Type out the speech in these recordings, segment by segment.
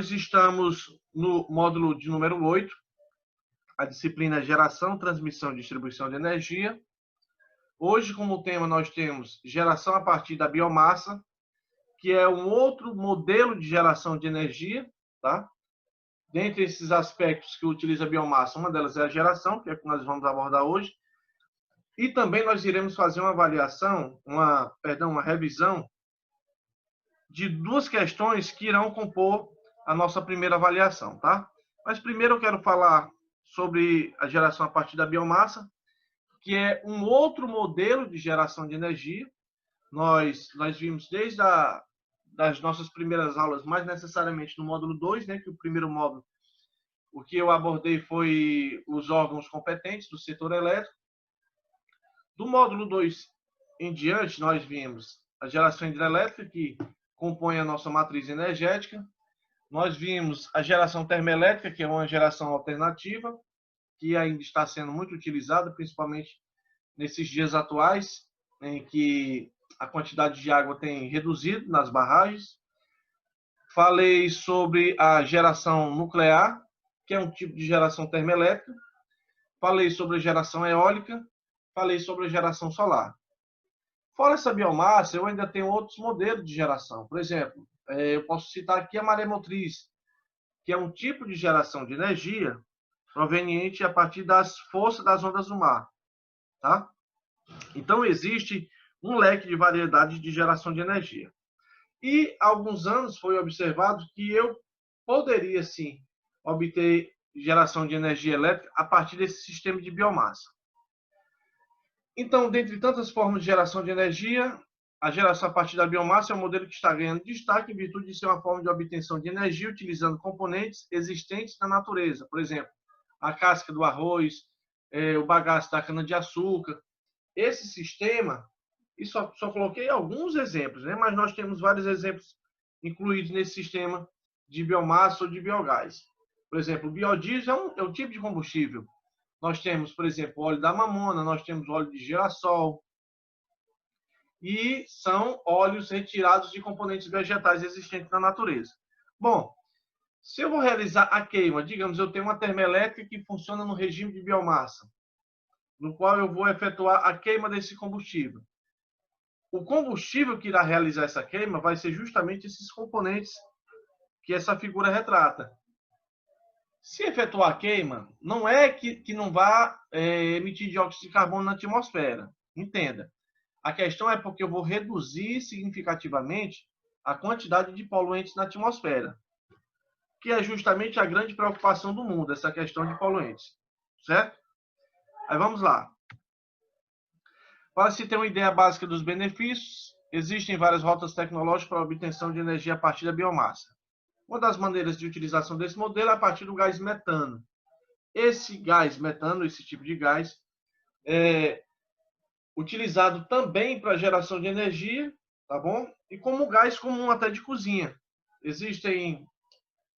nós estamos no módulo de número 8, a disciplina Geração, Transmissão e Distribuição de Energia. Hoje, como tema, nós temos geração a partir da biomassa, que é um outro modelo de geração de energia, tá? Dentre esses aspectos que utiliza a biomassa, uma delas é a geração, que é o que nós vamos abordar hoje. E também nós iremos fazer uma avaliação, uma revisão de duas questões que irão compor a nossa primeira avaliação, tá? Mas primeiro eu quero falar sobre a geração a partir da biomassa, que é um outro modelo de geração de energia. Nós vimos desde das nossas primeiras aulas, mais necessariamente no módulo 2, né, que o primeiro módulo, o que eu abordei foi os órgãos competentes do setor elétrico. Do módulo 2 em diante, nós vimos a geração hidrelétrica, que compõe a nossa matriz energética. Nós vimos a geração termoelétrica, que é uma geração alternativa, que ainda está sendo muito utilizada, principalmente nesses dias atuais, em que a quantidade de água tem reduzido nas barragens. Falei sobre a geração nuclear, que é um tipo de geração termoelétrica. Falei sobre a geração eólica. Falei sobre a geração solar. Fora essa biomassa, eu ainda tenho outros modelos de geração. Por exemplo, eu posso citar aqui a maremotriz, que é um tipo de geração de energia proveniente a partir das forças das ondas do mar. Tá? Então, existe um leque de variedade de geração de energia. E há alguns anos foi observado que eu poderia, sim, obter geração de energia elétrica a partir desse sistema de biomassa. Então, dentre tantas formas de geração de energia, a geração a partir da biomassa é um modelo que está ganhando destaque em virtude de ser uma forma de obtenção de energia utilizando componentes existentes na natureza. Por exemplo, a casca do arroz, o bagaço da cana-de-açúcar. Esse sistema, e só coloquei alguns exemplos, né? Mas nós temos vários exemplos incluídos nesse sistema de biomassa ou de biogás. Por exemplo, o biodiesel é um tipo de combustível. Nós temos, por exemplo, óleo da mamona, nós temos óleo de girassol. E são óleos retirados de componentes vegetais existentes na natureza. Bom, se eu vou realizar a queima, digamos, eu tenho uma termoelétrica que funciona no regime de biomassa, no qual eu vou efetuar a queima desse combustível. O combustível que irá realizar essa queima vai ser justamente esses componentes que essa figura retrata. Se efetuar a queima, não é que não vá emitir dióxido de carbono na atmosfera. Entenda. A questão é porque eu vou reduzir significativamente a quantidade de poluentes na atmosfera, que é justamente a grande preocupação do mundo, essa questão de poluentes. Certo? Aí vamos lá. Para se ter uma ideia básica dos benefícios, existem várias rotas tecnológicas para a obtenção de energia a partir da biomassa. Uma das maneiras de utilização desse modelo é a partir do gás metano. Esse gás metano, esse tipo de gás, é utilizado também para geração de energia, tá bom? E como gás comum até de cozinha. Existem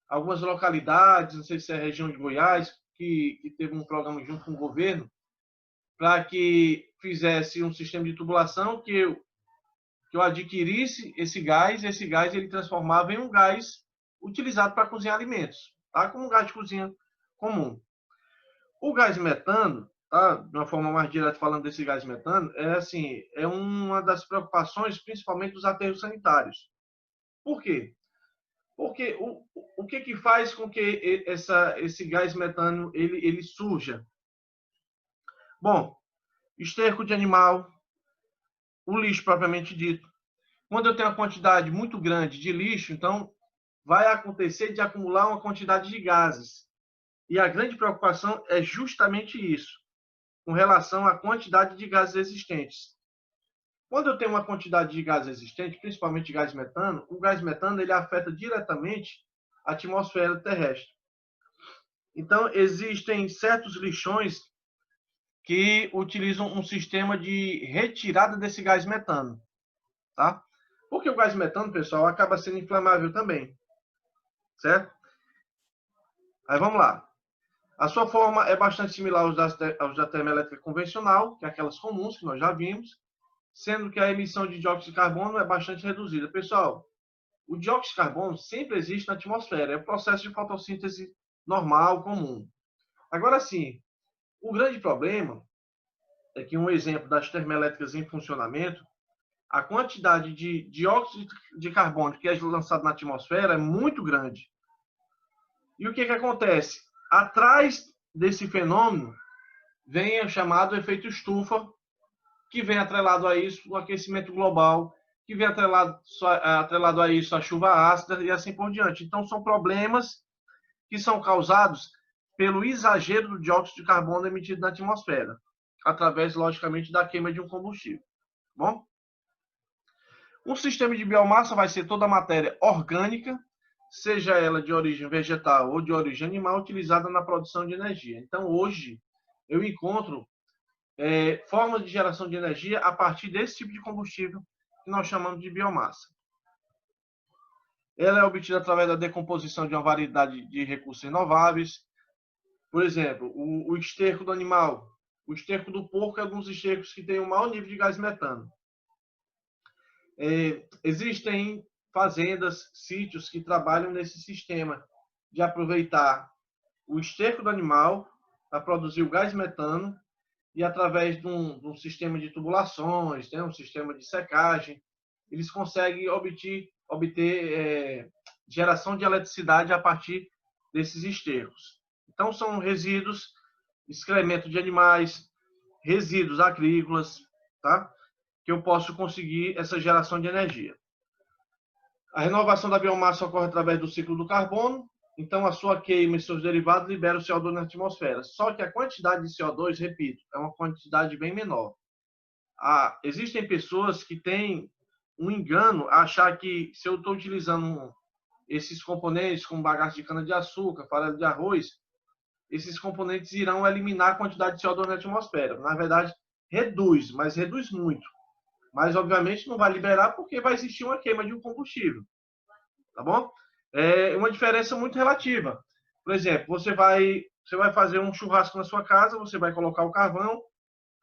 algumas localidades, não sei se é a região de Goiás, que teve um programa junto com o governo, para que fizesse um sistema de tubulação que eu adquirisse esse gás ele transformava em um gás utilizado para cozinhar alimentos, tá? Como gás de cozinha comum. O gás metano, tá? De uma forma mais direta falando desse gás metano, é uma das preocupações, principalmente dos aterros sanitários. Por quê? Porque o que faz com que esse gás metano ele surja? Bom, esterco de animal, o lixo propriamente dito. Quando eu tenho uma quantidade muito grande de lixo, então vai acontecer de acumular uma quantidade de gases. E a grande preocupação é justamente isso, com relação à quantidade de gases existentes. Quando eu tenho uma quantidade de gases existente, principalmente gás metano, o gás metano ele afeta diretamente a atmosfera terrestre. Então, existem certos lixões que utilizam um sistema de retirada desse gás metano, tá? Porque o gás metano, pessoal, acaba sendo inflamável também, certo? Aí vamos lá. A sua forma é bastante similar aos da termoelétrica convencional, que é aquelas comuns que nós já vimos, sendo que a emissão de dióxido de carbono é bastante reduzida. Pessoal, O dióxido de carbono sempre existe na atmosfera, é o processo de fotossíntese normal, comum. Agora sim, o grande problema é que um exemplo das termoelétricas em funcionamento, a quantidade de dióxido de carbono que é lançado na atmosfera é muito grande. E o que acontece? Atrás desse fenômeno vem o chamado efeito estufa, que vem atrelado a isso o aquecimento global, que vem atrelado a isso a chuva ácida e assim por diante. Então, são problemas que são causados pelo exagero do dióxido de carbono emitido na atmosfera, através, logicamente, da queima de um combustível. Bom? Um sistema de biomassa vai ser toda a matéria orgânica, seja ela de origem vegetal ou de origem animal, utilizada na produção de energia. Então, hoje, eu encontro formas de geração de energia a partir desse tipo de combustível que nós chamamos de biomassa. Ela é obtida através da decomposição de uma variedade de recursos renováveis. Por exemplo, o esterco do animal. O esterco do porco é um dos estercos que tem o maior nível de gás metano. Existem fazendas, sítios que trabalham nesse sistema de aproveitar o esterco do animal para produzir o gás metano e através de um sistema de tubulações, um sistema de secagem, eles conseguem obter geração de eletricidade a partir desses estercos. Então, são resíduos, excremento de animais, resíduos agrícolas, tá? Que eu posso conseguir essa geração de energia. A renovação da biomassa ocorre através do ciclo do carbono, então a sua queima e seus derivados liberam o CO2 na atmosfera. Só que a quantidade de CO2, repito, é uma quantidade bem menor. Existem pessoas que têm um engano a achar que se eu estou utilizando esses componentes como bagaço de cana-de-açúcar, farelo de arroz, esses componentes irão eliminar a quantidade de CO2 na atmosfera. Na verdade, reduz, mas reduz muito. Mas, obviamente, não vai liberar porque vai existir uma queima de um combustível. Tá bom? É uma diferença muito relativa. Por exemplo, você vai fazer um churrasco na sua casa, você vai colocar o carvão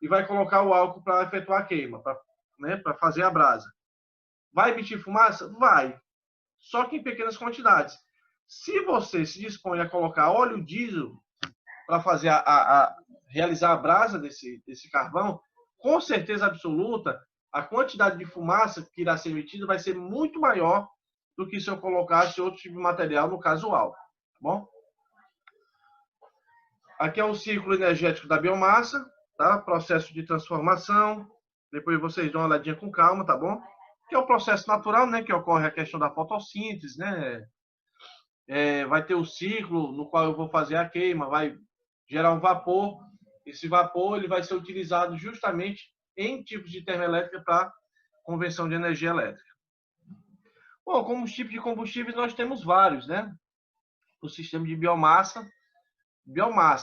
e vai colocar o álcool para efetuar a queima, para fazer a brasa. Vai emitir fumaça? Vai. Só que em pequenas quantidades. Se você se dispõe a colocar óleo diesel para fazer realizar a brasa desse carvão, com certeza absoluta, a quantidade de fumaça que irá ser emitida vai ser muito maior do que se eu colocasse outro tipo de material, no caso o álcool. Tá bom? Aqui é o ciclo energético da biomassa, tá? Processo de transformação. Depois vocês dão uma olhadinha com calma, tá bom? Que é o processo natural, né? Que ocorre a questão da fotossíntese, né? Vai ter o ciclo no qual eu vou fazer a queima, vai gerar um vapor. Esse vapor ele vai ser utilizado justamente em tipos de termoelétrica para conversão de energia elétrica. Bom, como tipos de combustíveis nós temos vários, né? O sistema de biomassa,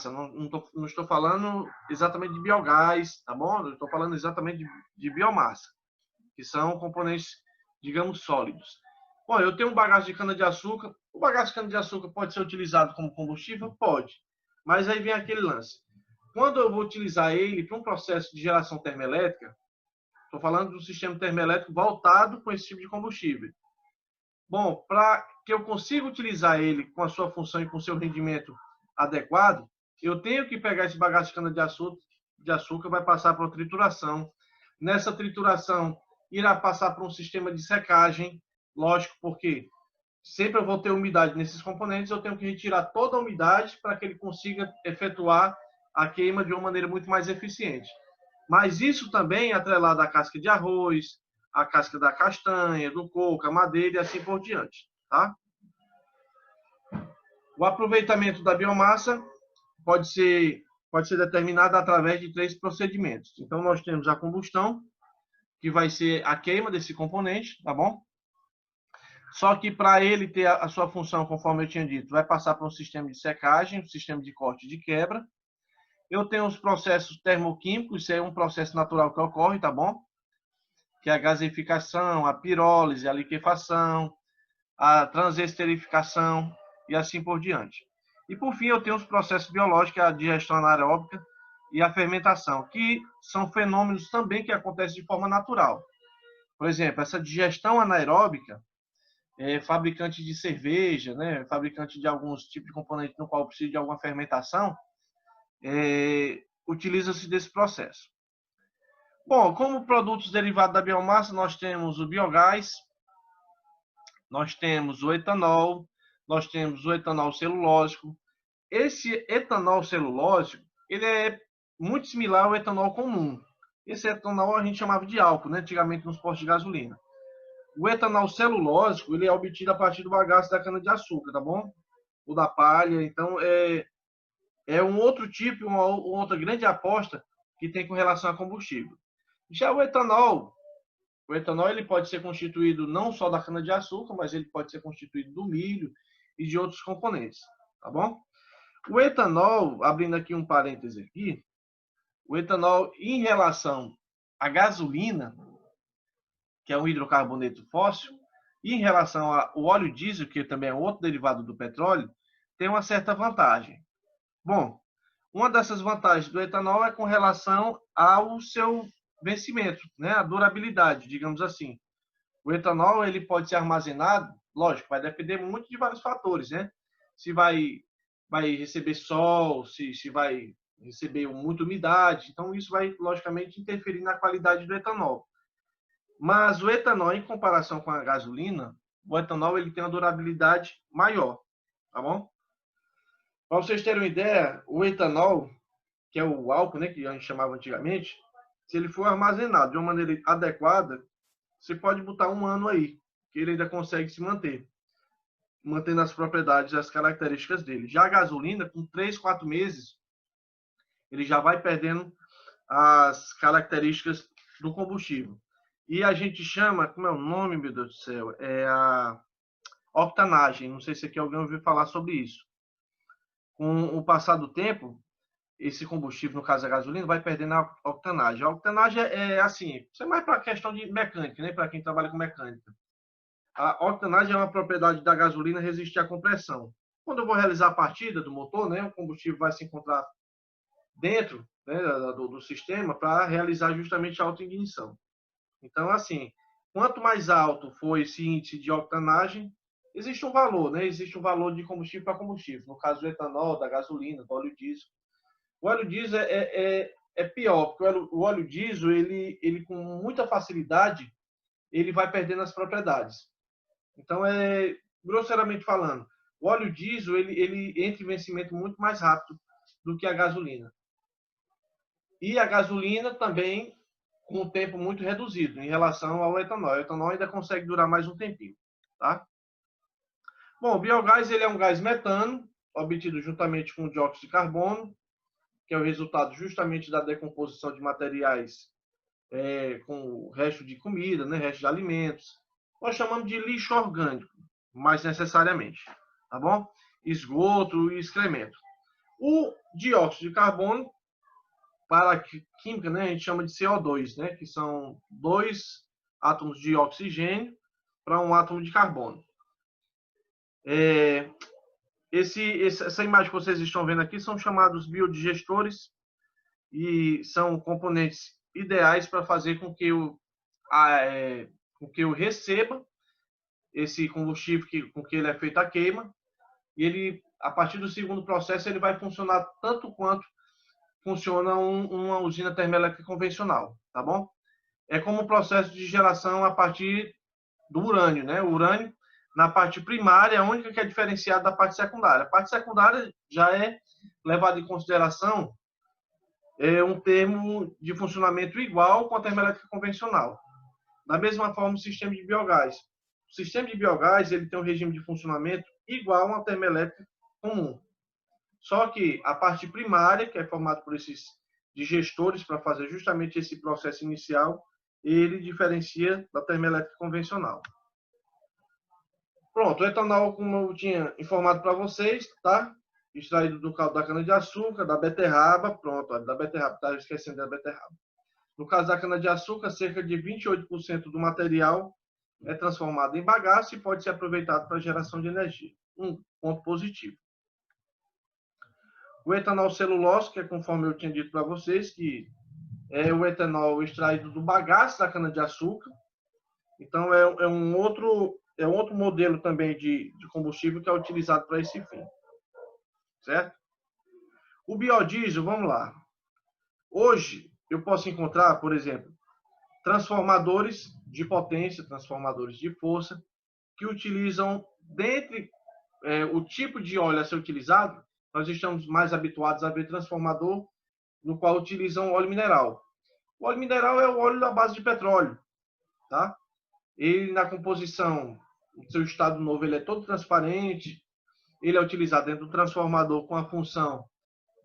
não estou falando exatamente de biogás, tá bom? Eu estou falando exatamente de biomassa, que são componentes, digamos, sólidos. Bom, eu tenho um bagaço de cana-de-açúcar. O bagaço de cana-de-açúcar pode ser utilizado como combustível? Pode. Mas aí vem aquele lance. Quando eu vou utilizar ele para um processo de geração termoelétrica, estou falando do sistema termoelétrico voltado com esse tipo de combustível. Bom, para que eu consiga utilizar ele com a sua função e com o seu rendimento adequado, eu tenho que pegar esse bagaço de cana-de-açúcar, vai passar por trituração. Nessa trituração, irá passar por um sistema de secagem, lógico, porque sempre eu vou ter umidade nesses componentes, eu tenho que retirar toda a umidade para que ele consiga efetuar a queima de uma maneira muito mais eficiente. Mas isso também é atrelado à casca de arroz, a casca da castanha, do coco, a madeira e assim por diante. Tá? O aproveitamento da biomassa pode ser determinado através de 3 procedimentos. Então, nós temos a combustão, que vai ser a queima desse componente, tá bom? Só que para ele ter a sua função, conforme eu tinha dito, vai passar por um sistema de secagem, um sistema de corte e de quebra. Eu tenho os processos termoquímicos, isso é um processo natural que ocorre, tá bom? Que é a gaseificação, a pirólise, a liquefação, a transesterificação e assim por diante. E por fim, eu tenho os processos biológicos, a digestão anaeróbica e a fermentação, que são fenômenos também que acontecem de forma natural. Por exemplo, essa digestão anaeróbica, fabricante de cerveja, né, fabricante de alguns tipos de componentes no qual precisa de alguma fermentação, utiliza-se desse processo. Bom, como produtos derivados da biomassa, nós temos o biogás, nós temos o etanol, nós temos o etanol celulósico. Esse etanol celulósico, ele é muito similar ao etanol comum. Esse etanol a gente chamava de álcool, né, antigamente nos postos de gasolina. O etanol celulósico, ele é obtido a partir do bagaço da cana-de-açúcar, tá bom? Ou da palha. Então, é um outro tipo, uma outra grande aposta que tem com relação a combustível. Já o etanol ele pode ser constituído não só da cana-de-açúcar, mas ele pode ser constituído do milho e de outros componentes, tá bom? O etanol, abrindo aqui um parêntese aqui, o etanol em relação à gasolina, que é um hidrocarboneto fóssil, e em relação ao óleo diesel, que também é outro derivado do petróleo, tem uma certa vantagem. Bom, uma dessas vantagens do etanol é com relação ao seu vencimento, né? A durabilidade, digamos assim. O etanol ele pode ser armazenado, lógico, vai depender muito de vários fatores, né? Se vai receber sol, se vai receber muita umidade, então isso vai logicamente interferir na qualidade do etanol. Mas o etanol, em comparação com a gasolina, o etanol ele tem uma durabilidade maior, tá bom? Para vocês terem uma ideia, o etanol, que é o álcool, né, que a gente chamava antigamente, se ele for armazenado de uma maneira adequada, você pode botar 1 ano aí, que ele ainda consegue se manter, mantendo as propriedades e as características dele. Já a gasolina, com 3, 4 meses, ele já vai perdendo as características do combustível. E a gente chama, como é o nome, meu Deus do céu? É a octanagem. Não sei se aqui alguém ouviu falar sobre isso. Com o passar do tempo, esse combustível, no caso a gasolina, vai perdendo a octanagem. A octanagem é assim, isso é mais para questão de mecânica, né? Para quem trabalha com mecânica. A octanagem é uma propriedade da gasolina resistir à compressão. Quando eu vou realizar a partida do motor, né, o combustível vai se encontrar dentro, né, do sistema para realizar justamente a autoignição. Então, assim, quanto mais alto for esse índice de octanagem, existe um valor, né? Existe um valor de combustível para combustível. No caso do etanol, da gasolina, do óleo diesel. O óleo diesel é pior, porque o óleo diesel, ele com muita facilidade, ele vai perdendo as propriedades. Então, grosseiramente falando, o óleo diesel, ele entra em vencimento muito mais rápido do que a gasolina. E a gasolina também com um tempo muito reduzido em relação ao etanol. O etanol ainda consegue durar mais um tempinho, tá? Bom, o biogás ele é um gás metano, obtido juntamente com o dióxido de carbono, que é o resultado justamente da decomposição de materiais com o resto de comida, né, resto de alimentos. Nós chamamos de lixo orgânico, mais necessariamente, tá bom? Esgoto e excremento. O dióxido de carbono, para a química, né, a gente chama de CO2, né, que são 2 átomos de oxigênio para um átomo de carbono. Essa imagem que vocês estão vendo aqui são chamados biodigestores e são componentes ideais para fazer com que eu receba esse combustível com que ele é feito a queima, e ele, a partir do segundo processo, ele vai funcionar tanto quanto funciona uma usina termoelétrica convencional, tá bom? É como um processo de geração a partir do urânio, né? O urânio, na parte primária, é a única que é diferenciada da parte secundária. A parte secundária já é levada em consideração um termo de funcionamento igual com a termoelétrica convencional. Da mesma forma, o sistema de biogás. O sistema de biogás ele tem um regime de funcionamento igual a uma termoelétrica comum. Só que a parte primária, que é formada por esses digestores para fazer justamente esse processo inicial, ele diferencia da termoelétrica convencional. Pronto, o etanol, como eu tinha informado para vocês, tá? Extraído do caldo da cana-de-açúcar, da beterraba, pronto, olha, da beterraba, estava esquecendo da beterraba. No caso da cana-de-açúcar, cerca de 28% do material é transformado em bagaço e pode ser aproveitado para geração de energia. Um ponto positivo. O etanol celulose, que é conforme eu tinha dito para vocês, que é o etanol extraído do bagaço da cana-de-açúcar. Então, é um outro é outro modelo também de combustível que é utilizado para esse fim, certo? O biodiesel, vamos lá. Hoje, eu posso encontrar, por exemplo, transformadores de potência, transformadores de força, que utilizam, dentre o tipo de óleo a ser utilizado, nós estamos mais habituados a ver transformador no qual utilizam óleo mineral. O óleo mineral é o óleo da base de petróleo, tá? Ele, na composição, no seu estado novo, ele é todo transparente, ele é utilizado dentro do transformador com a função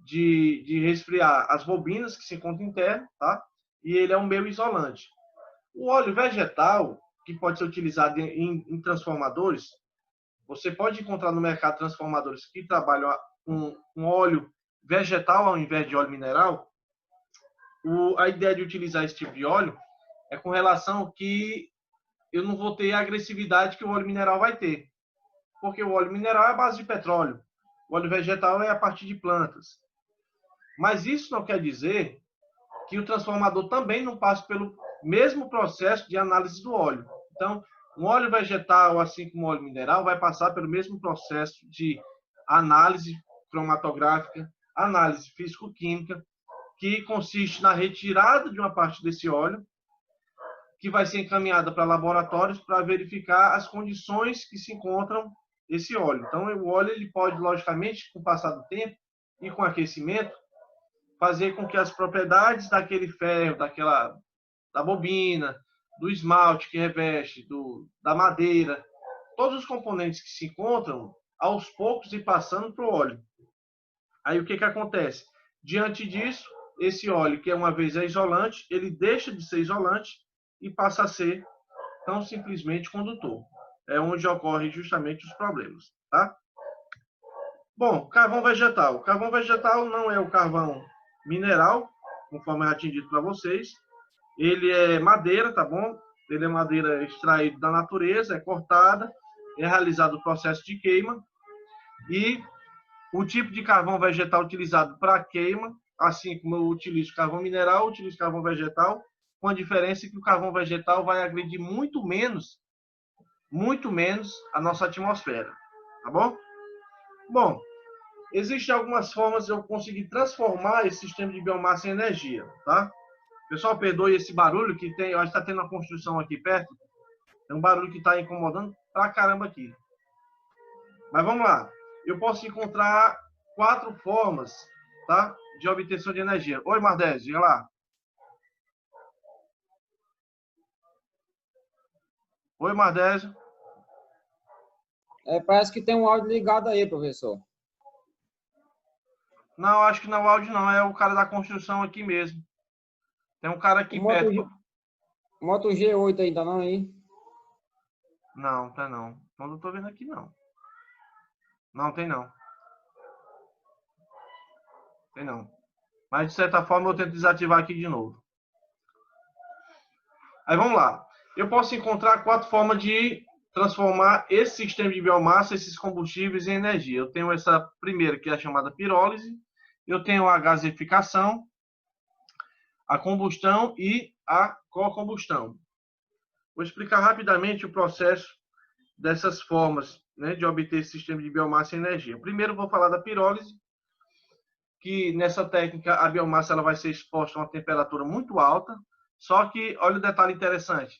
de resfriar as bobinas que se encontram internas, tá? E ele é um meio isolante. O óleo vegetal, que pode ser utilizado em transformadores, você pode encontrar no mercado transformadores que trabalham com óleo vegetal ao invés de óleo mineral. A ideia de utilizar esse tipo de óleo é com relação que eu não vou ter a agressividade que o óleo mineral vai ter. Porque o óleo mineral é a base de petróleo. O óleo vegetal é a partir de plantas. Mas isso não quer dizer que o transformador também não passe pelo mesmo processo de análise do óleo. Então, um óleo vegetal, assim como o óleo mineral, vai passar pelo mesmo processo de análise cromatográfica, análise físico-química, que consiste na retirada de uma parte desse óleo, que vai ser encaminhada para laboratórios para verificar as condições que se encontram esse óleo. Então, o óleo ele pode, logicamente, com o passar do tempo e com aquecimento, fazer com que as propriedades daquele ferro, da bobina, do esmalte que reveste, da madeira, todos os componentes que se encontram, aos poucos e passando para o óleo. Aí o que acontece? Diante disso, esse óleo, que uma vez é isolante, ele deixa de ser isolante e passa a ser tão simplesmente condutor. É onde ocorrem justamente os problemas, tá? Bom, carvão vegetal. O carvão vegetal não é o carvão mineral, conforme eu já tinha dito para vocês. Ele é madeira, tá bom? Ele é madeira extraída da natureza, é cortada, é realizado o processo de queima e o tipo de carvão vegetal utilizado para queima, assim como eu utilizo carvão mineral, eu utilizo carvão vegetal, com a diferença que o carvão vegetal vai agredir muito menos a nossa atmosfera, tá bom? Bom, existem algumas formas de eu conseguir transformar esse sistema de biomassa em energia, tá? Pessoal, perdoe esse barulho que tem, acho que está tendo uma construção aqui perto. Tem um barulho que está incomodando pra caramba aqui. Mas vamos lá. Eu posso encontrar 4 formas, tá, de obtenção de energia. Oi, Mardés, diga lá. Oi, Mardés. Parece que tem um áudio ligado aí, professor. Não, acho que não é o áudio, não. É o cara da construção aqui mesmo. Tem um cara aqui perto. Moto G8 ainda não, hein? Não, tá não. Não tô vendo aqui, não. Não, tem não. Tem não. Mas, de certa forma, eu tento desativar aqui de novo. Aí, vamos lá. Eu posso encontrar 4 formas de transformar esse sistema de biomassa, esses combustíveis, em energia. Eu tenho essa primeira, que é a chamada pirólise. Eu tenho a gasificação, a combustão e a cocombustão. Vou explicar rapidamente o processo dessas formas, né, de obter esse sistema de biomassa e energia. Primeiro, vou falar da pirólise, que nessa técnica a biomassa ela vai ser exposta a uma temperatura muito alta, só que, olha o detalhe interessante,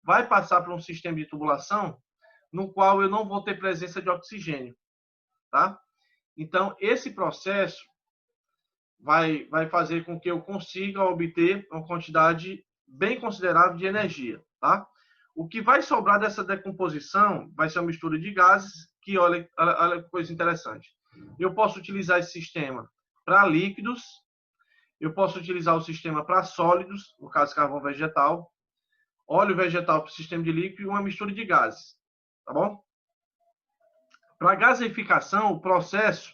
vai passar por um sistema de tubulação no qual eu não vou ter presença de oxigênio, tá? Então, esse processo vai fazer com que eu consiga obter uma quantidade bem considerável de energia, tá? O que vai sobrar dessa decomposição vai ser uma mistura de gases, que olha que coisa interessante. Eu posso utilizar esse sistema para líquidos, eu posso utilizar o sistema para sólidos, no caso carvão vegetal, óleo vegetal para o sistema de líquido e uma mistura de gases, tá bom? Para gasificação, o processo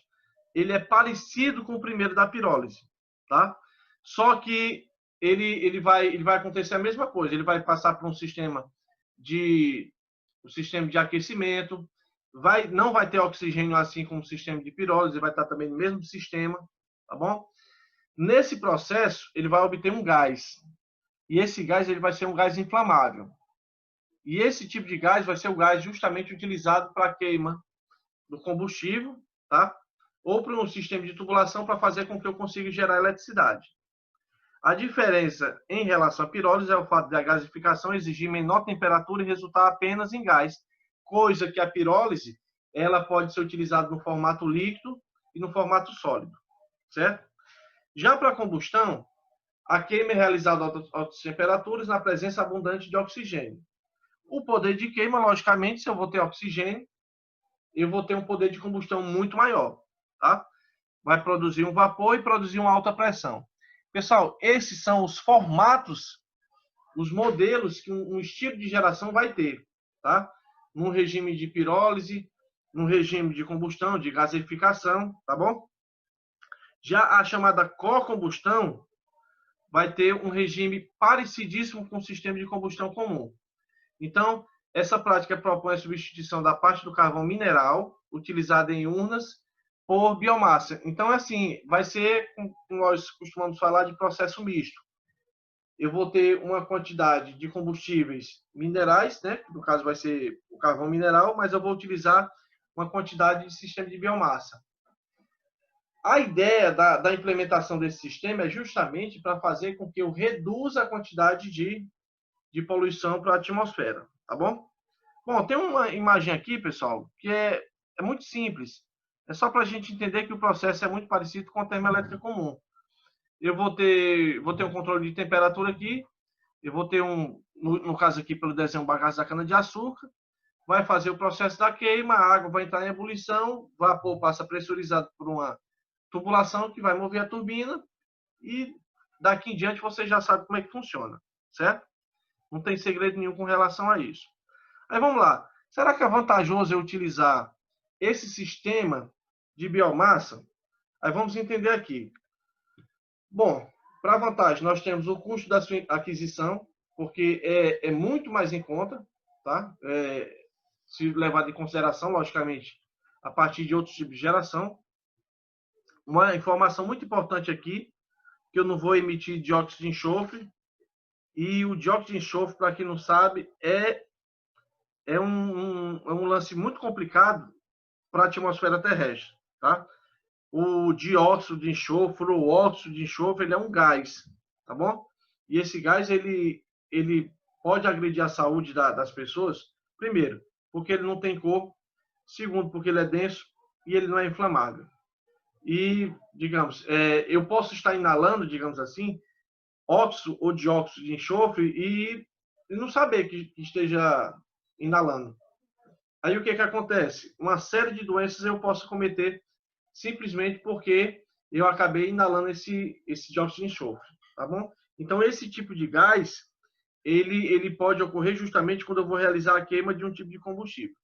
ele é parecido com o primeiro da pirólise, tá? Só que ele vai acontecer a mesma coisa, ele vai passar por um sistema de aquecimento, não vai ter oxigênio assim como o sistema de pirólise, vai estar também no mesmo sistema, tá bom? Nesse processo, ele vai obter um gás. E esse gás ele vai ser um gás inflamável. E esse tipo de gás vai ser o gás justamente utilizado para a queima do combustível, tá? Ou para um sistema de tubulação para fazer com que eu consiga gerar eletricidade. A diferença em relação à pirólise é o fato da gasificação exigir menor temperatura e resultar apenas em gás, coisa que a pirólise ela pode ser utilizada no formato líquido e no formato sólido, certo? Já para a combustão, a queima é realizada a altas temperaturas na presença abundante de oxigênio. O poder de queima, logicamente, se eu vou ter oxigênio, eu vou ter um poder de combustão muito maior, tá? Vai produzir um vapor e produzir uma alta pressão. Pessoal, esses são os formatos, os modelos que um estilo de geração vai ter, tá? Num regime de pirólise, num regime de combustão, de gasificação, tá bom? Já a chamada cocombustão vai ter um regime parecidíssimo com o sistema de combustão comum. Então, essa prática propõe a substituição da parte do carvão mineral, utilizada em urnas, por biomassa. Então, assim, vai ser, como nós costumamos falar, de processo misto. Eu vou ter uma quantidade de combustíveis minerais, né? No caso vai ser o carvão mineral, mas eu vou utilizar uma quantidade de sistema de biomassa. A ideia da implementação desse sistema é justamente para fazer com que eu reduza a quantidade de poluição para a atmosfera, tá bom? Bom, tem uma imagem aqui, pessoal, que é muito simples. É só para a gente entender que o processo é muito parecido com a termoelétrica comum. Eu vou ter um controle de temperatura aqui, eu vou ter no caso aqui pelo desenho, um bagaço da cana-de-açúcar, vai fazer o processo da queima, a água vai entrar em ebulição, o vapor passa pressurizado por uma tubulação que vai mover a turbina e daqui em diante você já sabe como é que funciona, certo? Não tem segredo nenhum com relação a isso. Aí vamos lá. Será que é vantajoso eu utilizar esse sistema de biomassa? Aí vamos entender aqui. Bom, para vantagem, nós temos o custo da sua aquisição, porque é muito mais em conta, tá? Se levado em consideração, logicamente, a partir de outros tipos de geração. Uma informação muito importante aqui, que eu não vou emitir dióxido de enxofre. E o dióxido de enxofre, para quem não sabe, é um lance muito complicado para a atmosfera terrestre, tá? O dióxido de enxofre, o óxido de enxofre, ele é um gás, tá bom? E esse gás, ele pode agredir a saúde das pessoas, primeiro, porque ele não tem cor, segundo, porque ele é denso e ele não é inflamável. E, digamos, eu posso estar inalando, digamos assim, óxido ou dióxido de enxofre e não saber que esteja inalando. Aí o que acontece? Uma série de doenças eu posso cometer simplesmente porque eu acabei inalando esse dióxido de enxofre, tá bom? Então, esse tipo de gás, ele pode ocorrer justamente quando eu vou realizar a queima de um tipo de combustível.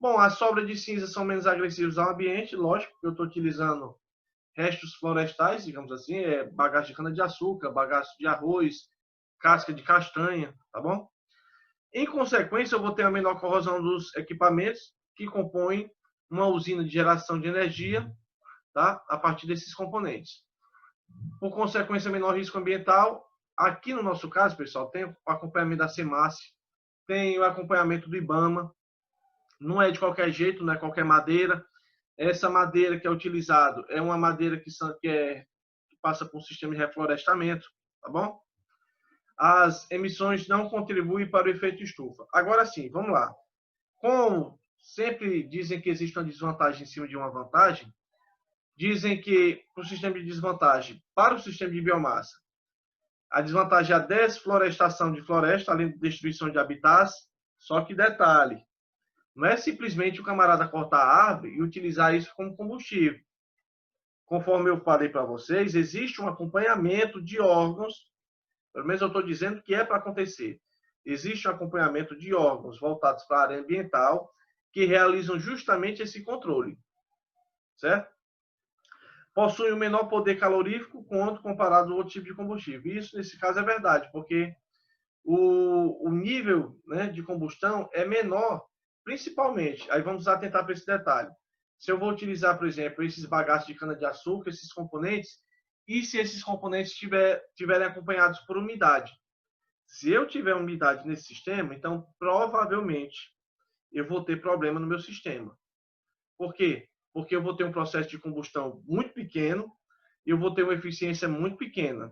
Bom, as sobras de cinzas são menos agressivas ao ambiente, lógico, porque eu estou utilizando restos florestais, digamos assim, bagaço de cana-de-açúcar, bagaço de arroz, casca de castanha, tá bom? Em consequência, eu vou ter a menor corrosão dos equipamentos que compõem uma usina de geração de energia, tá? A partir desses componentes. Por consequência, menor risco ambiental. Aqui no nosso caso, pessoal, tem o acompanhamento da CEMASSE, tem o acompanhamento do IBAMA. Não é de qualquer jeito, não é qualquer madeira. Essa madeira que é utilizada é uma madeira que passa por um sistema de reflorestamento, tá bom? As emissões não contribuem para o efeito estufa. Agora sim, vamos lá. Como sempre dizem que existe uma desvantagem em cima de uma vantagem, dizem que para o sistema de desvantagem, para o sistema de biomassa, a desvantagem é a desflorestação de floresta, além da destruição de habitats. Só que detalhe, não é simplesmente o camarada cortar a árvore e utilizar isso como combustível. Conforme eu falei para vocês, existe um acompanhamento de órgãos, pelo menos eu estou dizendo que é para acontecer. Existe um acompanhamento de órgãos voltados para a área ambiental que realizam justamente esse controle, certo? Possui um menor poder calorífico quando comparado ao outro tipo de combustível. Isso, nesse caso, é verdade, porque o nível, né, de combustão é menor, principalmente, aí vamos atentar para esse detalhe. Se eu vou utilizar, por exemplo, esses bagaços de cana-de-açúcar, esses componentes, e se esses componentes estiverem acompanhados por umidade. Se eu tiver umidade nesse sistema, então provavelmente eu vou ter problema no meu sistema. Por quê? Porque eu vou ter um processo de combustão muito pequeno e eu vou ter uma eficiência muito pequena.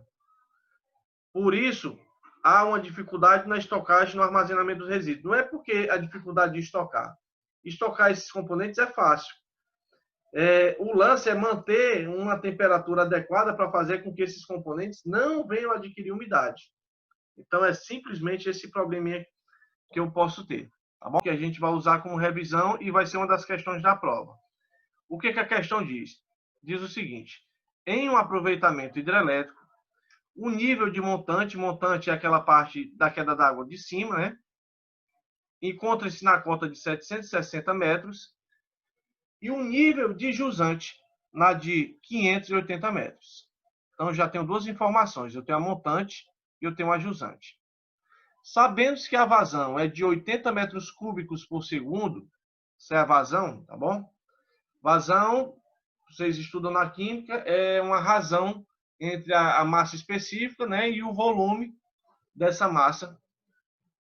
Por isso, há uma dificuldade na estocagem, no armazenamento dos resíduos. Não é porque a dificuldade de estocar. Estocar esses componentes é fácil. O lance é manter uma temperatura adequada para fazer com que esses componentes não venham a adquirir umidade. Então, é simplesmente esse probleminha que eu posso ter, tá bom? Que a gente vai usar como revisão e vai ser uma das questões da prova. O que a questão diz? Diz o seguinte: em um aproveitamento hidrelétrico, o nível de montante é aquela parte da queda d'água de cima, né? Encontra-se na cota de 760 metros, e o nível de jusante na de 580 metros. Então, eu já tenho duas informações. Eu tenho a montante e eu tenho a jusante. Sabendo que a vazão é de 80 metros cúbicos por segundo, essa é a vazão, tá bom? Vazão, vocês estudam na química, é uma razão entre a massa específica, né, e o volume dessa massa.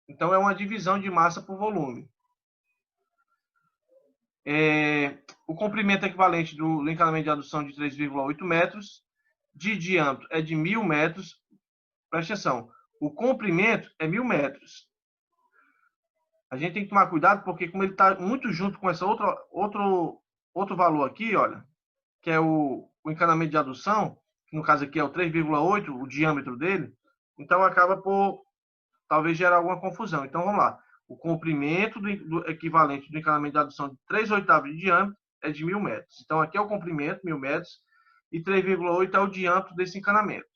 Então, é uma divisão de massa por volume. O comprimento equivalente do encanamento de adução de 3,8 metros, de diâmetro é de 1.000 metros. Presta atenção, o comprimento é 1.000 metros. A gente tem que tomar cuidado, porque como ele está muito junto com essa outro valor aqui, olha, que é o encanamento de adução, que no caso aqui é o 3,8, o diâmetro dele, então acaba por talvez gerar alguma confusão. Então vamos lá. O comprimento do equivalente do encanamento de adução de 3/8 de diâmetro é de 1.000 metros. Então aqui é o comprimento, 1.000 metros, e 3,8 é o diâmetro desse encanamento.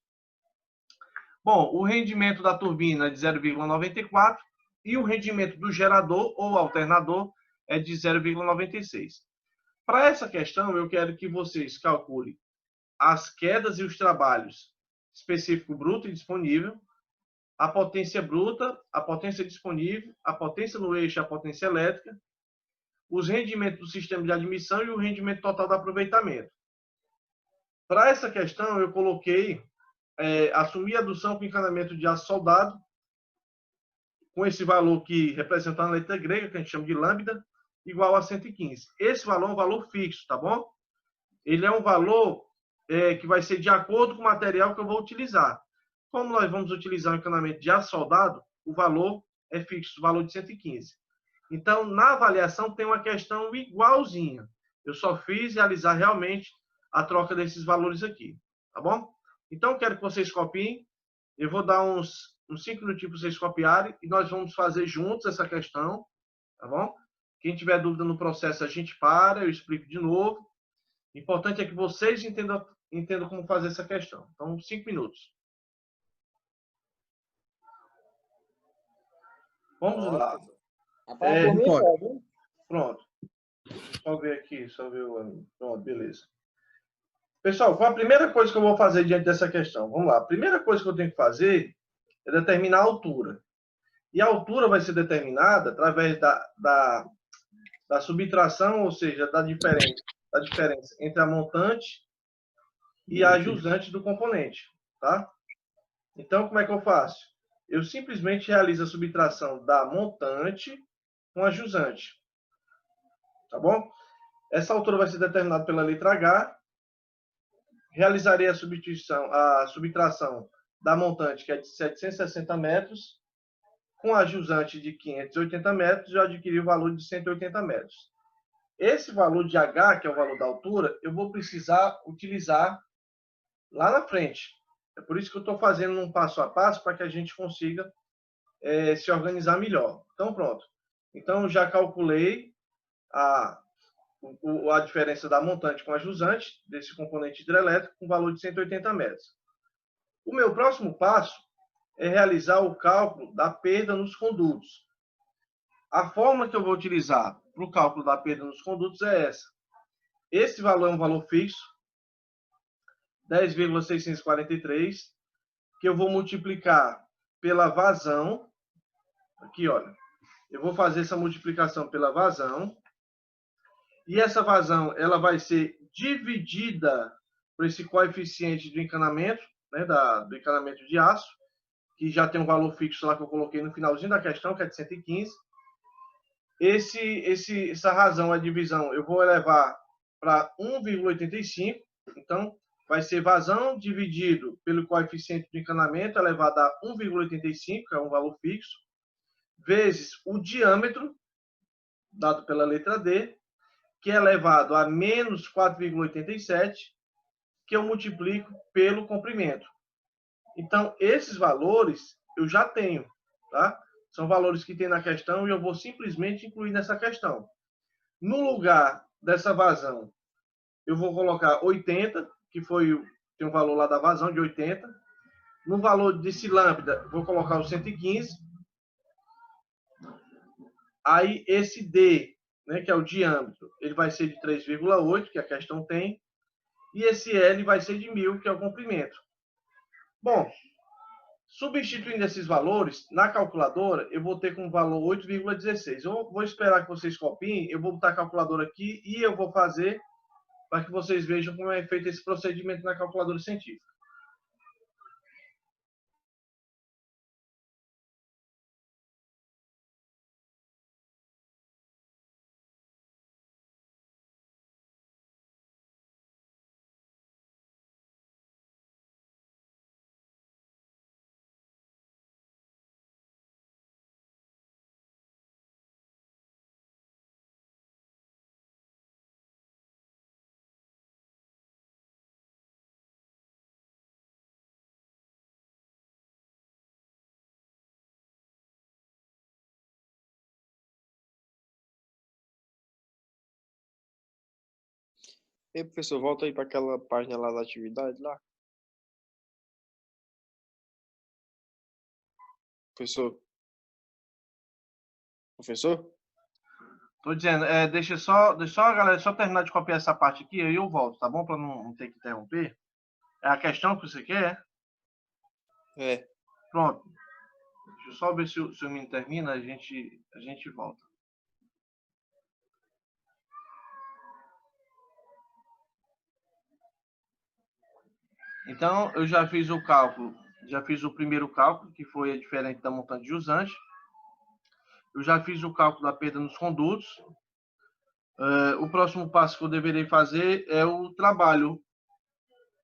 Bom, o rendimento da turbina é de 0,94 e o rendimento do gerador ou alternador é de 0,96. Para essa questão, eu quero que vocês calculem as quedas e os trabalhos específico bruto e disponível, a potência bruta, a potência disponível, a potência no eixo, a potência elétrica, os rendimentos do sistema de admissão e o rendimento total do aproveitamento. Para essa questão, eu coloquei assumir a adução com encanamento de aço soldado, com esse valor que representando a letra grega, que a gente chama de lambda, igual a 115. Esse valor é um valor fixo, tá bom? Ele é um valor que vai ser de acordo com o material que eu vou utilizar. Como nós vamos utilizar o encanamento de aço soldado, o valor é fixo, o valor de 115. Então, na avaliação tem uma questão igualzinha. Eu só fiz realizar realmente a troca desses valores aqui, tá bom? Então, quero que vocês copiem. Eu vou dar uns 5 minutinhos para vocês copiarem e nós vamos fazer juntos essa questão, tá bom? Quem tiver dúvida no processo, a gente para, eu explico de novo. O importante é que vocês entendam como fazer essa questão. Então, 5 minutos. Vamos lá. Pronto. Só ver aqui, só ver o amigo. Pronto, beleza. Pessoal, qual a primeira coisa que eu vou fazer diante dessa questão? Vamos lá. A primeira coisa que eu tenho que fazer é determinar a altura. E a altura vai ser determinada através da subtração, ou seja, da diferença entre a montante e a jusante do componente, tá? Então, como é que eu faço? Eu simplesmente realizo a subtração da montante com a jusante, tá bom? Essa altura vai ser determinada pela letra H. Realizarei a subtração da montante, que é de 760 metros, com a jusante de 580 metros, eu adquiri o valor de 180 metros. Esse valor de H, que é o valor da altura, eu vou precisar utilizar lá na frente. É por isso que eu estou fazendo um passo a passo para que a gente consiga se organizar melhor. Então, pronto. Então, já calculei a diferença da montante com a jusante, desse componente hidrelétrico, com valor de 180 metros. O meu próximo passo é realizar o cálculo da perda nos condutos. A fórmula que eu vou utilizar para o cálculo da perda nos condutos é essa. Esse valor é um valor fixo, 10,643, que eu vou multiplicar pela vazão. Aqui, olha. Eu vou fazer essa multiplicação pela vazão. E essa vazão, ela vai ser dividida por esse coeficiente do encanamento, né, do encanamento de aço. que já tem um valor fixo lá que eu coloquei no finalzinho da questão, que é de 115. Essa razão, a divisão, eu vou elevar para 1,85. Então, vai ser vazão dividido pelo coeficiente do encanamento elevado a 1,85, que é um valor fixo, vezes o diâmetro, dado pela letra D, que é elevado a menos 4,87, que eu multiplico pelo comprimento. Então, esses valores eu já tenho, tá? São valores que tem na questão e eu vou simplesmente incluir nessa questão. No lugar dessa vazão, eu vou colocar 80, que tem um valor lá da vazão de 80. No valor desse lambda, vou colocar o 115. Aí, esse D, né, que é o diâmetro, ele vai ser de 3,8, que a questão tem. E esse L vai ser de 1000, que é o comprimento. Bom, substituindo esses valores, na calculadora, eu vou ter com o valor 8,16. Eu vou esperar que vocês copiem, eu vou botar a calculadora aqui e eu vou fazer para que vocês vejam como é feito esse procedimento na calculadora científica. Ei, professor, volta aí para aquela página lá da atividade lá. Professor? Professor? Tô dizendo, deixa só a galera só terminar de copiar essa parte aqui, aí eu volto, tá bom? Para não ter que interromper. É a questão que você quer? É. Pronto. Deixa eu só ver se o menino termina, a gente volta. Então, eu já fiz o cálculo, já fiz o primeiro cálculo, que foi a diferente da montante jusante. Eu já fiz o cálculo da perda nos condutos. O próximo passo que eu deverei fazer é o trabalho,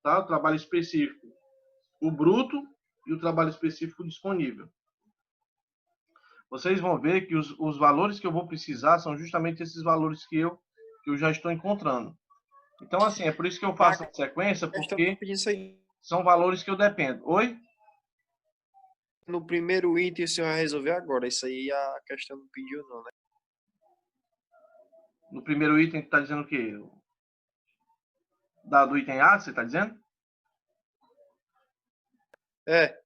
tá? O trabalho específico, o bruto e o trabalho específico disponível. Vocês vão ver que os valores que eu vou precisar são justamente esses valores que eu já estou encontrando. Então, assim, é por isso que eu faço a sequência, porque são valores que eu dependo. Oi? No primeiro item, o senhor vai resolver agora. Isso aí a questão não pediu, não, né? No primeiro item, está dizendo o quê? Do item A, você está dizendo? É.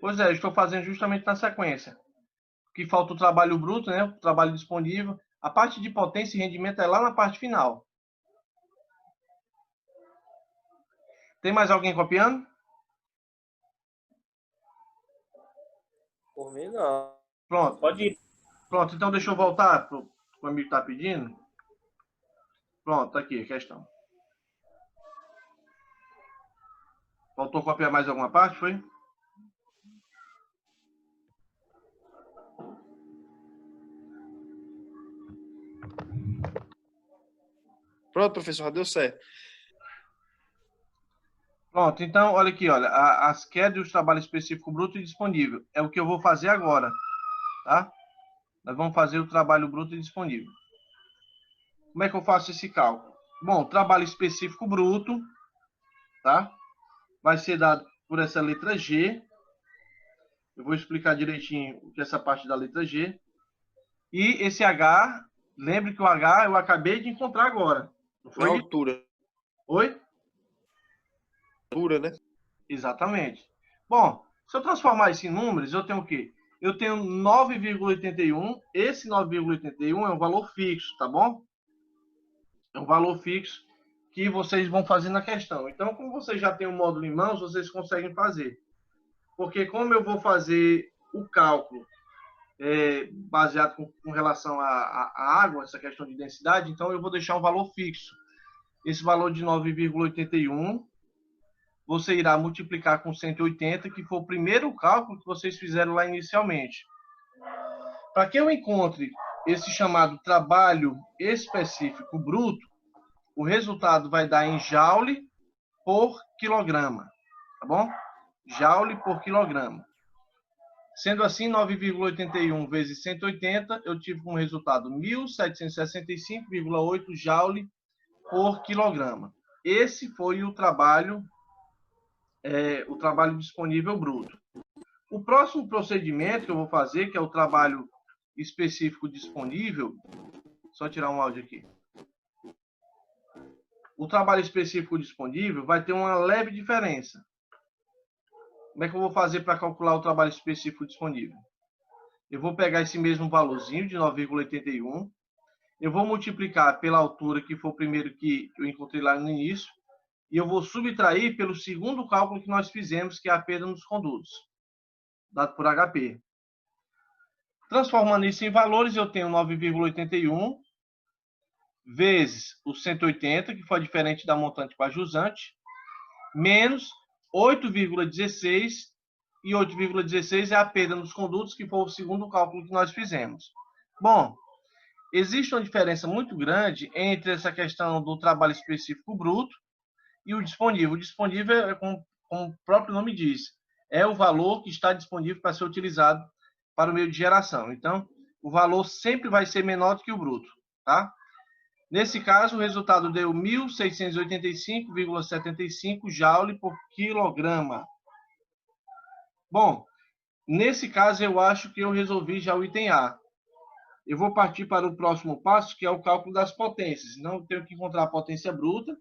Pois é, eu estou fazendo justamente na sequência. Que falta o trabalho bruto, né? O trabalho disponível. A parte de potência e rendimento é lá na parte final. Tem mais alguém copiando? Por mim, não. Pronto. Pode ir. Pronto, então deixa eu voltar para o amigo que está pedindo. Pronto, tá aqui a questão. Faltou copiar mais alguma parte, foi? Pronto, professor, já deu certo. Pronto, então, olha aqui, olha, as quedas e os trabalhos específicos bruto e disponível. É o que eu vou fazer agora, tá? Nós vamos fazer o trabalho bruto e disponível. Como é que eu faço esse cálculo? Bom, trabalho específico bruto, tá? Vai ser dado por essa letra G. Eu vou explicar direitinho o que é essa parte da letra G. E esse H, lembre que o H eu acabei de encontrar agora. Não foi? Na altura. Oi? Altura, né? Exatamente. Bom, se eu transformar isso em números, eu tenho o quê? Eu tenho 9,81. Esse 9,81 é um valor fixo, tá bom? É um valor fixo que vocês vão fazer na questão. Então, como vocês já têm o módulo em mãos, vocês conseguem fazer. Porque como eu vou fazer o cálculo baseado com relação à água, essa questão de densidade, então eu vou deixar um valor fixo. Esse valor de 9,81 você irá multiplicar com 180, que foi o primeiro cálculo que vocês fizeram lá inicialmente. Para que eu encontre esse chamado trabalho específico bruto, o resultado vai dar em joule por quilograma, tá bom? Joule por quilograma. Sendo assim, 9,81 vezes 180, eu tive como resultado 1.765,8 joule por quilograma. Esse foi o trabalho disponível bruto. O próximo procedimento que eu vou fazer, que é o trabalho específico disponível, só tirar um áudio aqui. O trabalho específico disponível vai ter uma leve diferença. Como é que eu vou fazer para calcular o trabalho específico disponível? Eu vou pegar esse mesmo valorzinho de 9,81, eu vou multiplicar pela altura, que foi o primeiro que eu encontrei lá no início, e eu vou subtrair pelo segundo cálculo que nós fizemos, que é a perda nos condutos, dado por HP. Transformando isso em valores, eu tenho 9,81 vezes o 180, que foi diferente da montante para jusante, menos 8,16, e 8,16 é a perda nos condutos, que foi o segundo cálculo que nós fizemos. Bom, existe uma diferença muito grande entre essa questão do trabalho específico bruto e o disponível. O disponível, é como o próprio nome diz, é o valor que está disponível para ser utilizado para o meio de geração. Então, o valor sempre vai ser menor do que o bruto, tá? Nesse caso, o resultado deu 1.685,75 joule por quilograma. Bom, nesse caso, eu acho que eu resolvi já o item A. Eu vou partir para o próximo passo, que é o cálculo das potências. Não eu tenho que encontrar a potência bruta.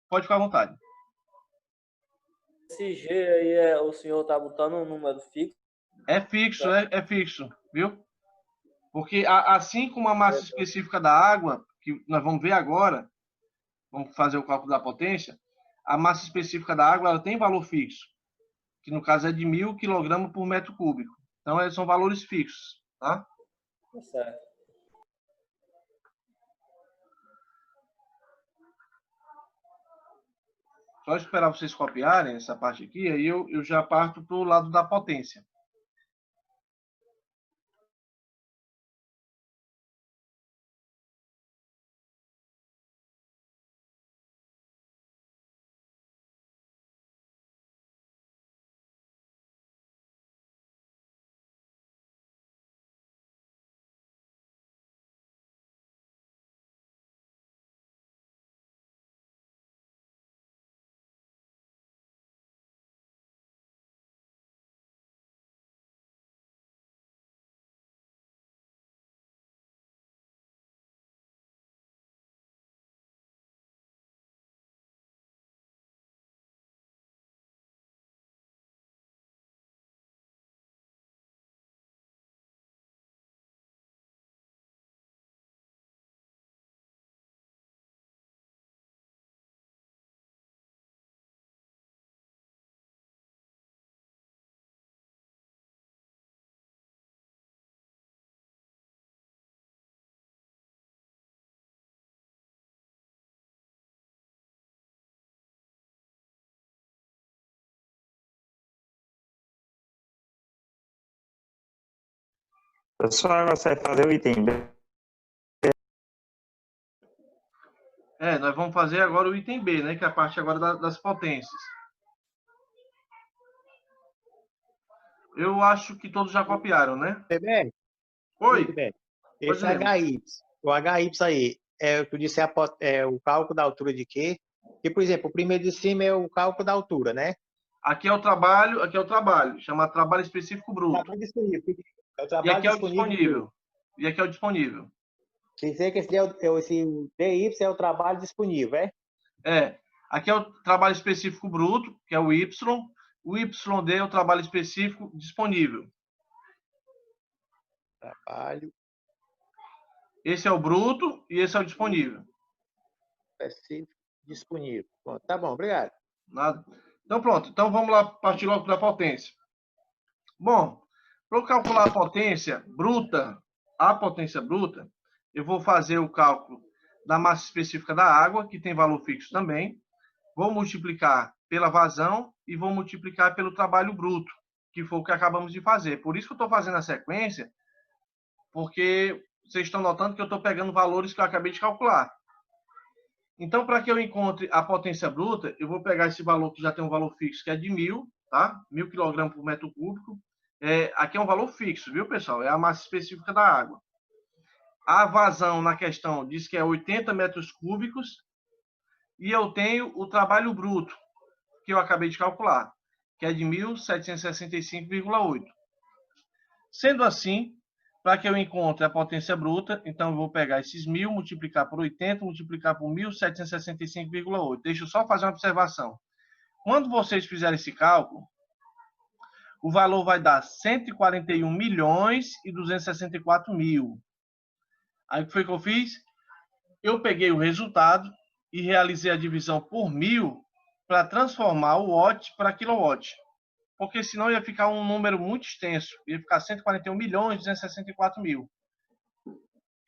Pode ficar à vontade. Esse G aí, o senhor está botando um número fixo? É fixo, é fixo, viu? Porque assim como a massa específica da água, que nós vamos ver agora, vamos fazer o cálculo da potência, a massa específica da água ela tem valor fixo, que no caso é de 1.000 kg por metro cúbico. Então, são valores fixos, tá? Tá certo. Só esperar vocês copiarem essa parte aqui, aí eu já parto para o lado da potência. Pessoal, você vai fazer o item B. Nós vamos fazer agora o item B, né? Que é a parte agora das potências. Eu acho que todos já copiaram, né? PBR, Oi? PBR. Pois Esse não. HY, o HY aí, tu disse o cálculo da altura de quê? Que, por exemplo, o primeiro de cima é o cálculo da altura, né? Aqui é o trabalho, chama trabalho específico bruto. Trabalho disponível. É o E trabalho aqui é o disponível. disponível. E aqui é o disponível. Quer dizer que esse DY é o trabalho disponível, é? Aqui é o trabalho específico bruto, que é o Y. O YD é o trabalho específico disponível. Trabalho Esse é o bruto e esse é o disponível. específico disponível. Bom, tá bom, obrigado. Nada. Então, pronto. Então, vamos lá partir logo para a potência. Bom, para eu calcular a potência bruta, eu vou fazer o cálculo da massa específica da água, que tem valor fixo também. vou multiplicar pela vazão e vou multiplicar pelo trabalho bruto, que foi o que acabamos de fazer. Por isso que eu estou fazendo a sequência, porque vocês estão notando que eu estou pegando valores que eu acabei de calcular. Então, para que eu encontre a potência bruta, eu vou pegar esse valor que já tem um valor fixo, que é de 1.000, tá? 1.000 kg por metro cúbico. Aqui é um valor fixo, viu, pessoal? É a massa específica da água. A vazão na questão diz que é 80 metros cúbicos. E eu tenho o trabalho bruto, que eu acabei de calcular, que é de 1.765,8. Sendo assim, para que eu encontre a potência bruta, então eu vou pegar esses 1.000, multiplicar por 80, multiplicar por 1.765,8. Deixa eu só fazer uma observação. Quando vocês fizerem esse cálculo, o valor vai dar 141.264.000. Aí o que foi que eu fiz? Eu peguei o resultado e realizei a divisão por 1.000 para transformar o watt para quilowatt. Porque senão ia ficar um número muito extenso. Ia ficar 141.264.000.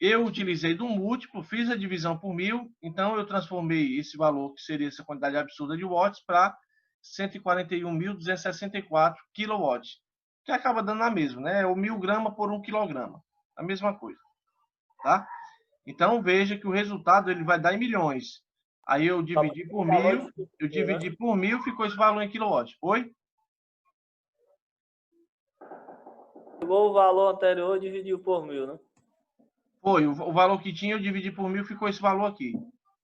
Eu utilizei do múltiplo, fiz a divisão por 1.000, então eu transformei esse valor, que seria essa quantidade absurda de watts, para 141.264 kilowatts, que acaba dando a mesma, né? O 1.000 gramas por 1 quilograma, a mesma coisa, tá? Então veja que o resultado ele vai dar em milhões. Aí eu dividi por 1.000, eu dividi por 1.000, ficou esse valor em quilowatts. Oi? Pegou o valor anterior e dividiu por 1.000, né? Foi, o valor que tinha eu dividi por 1.000, ficou esse valor aqui,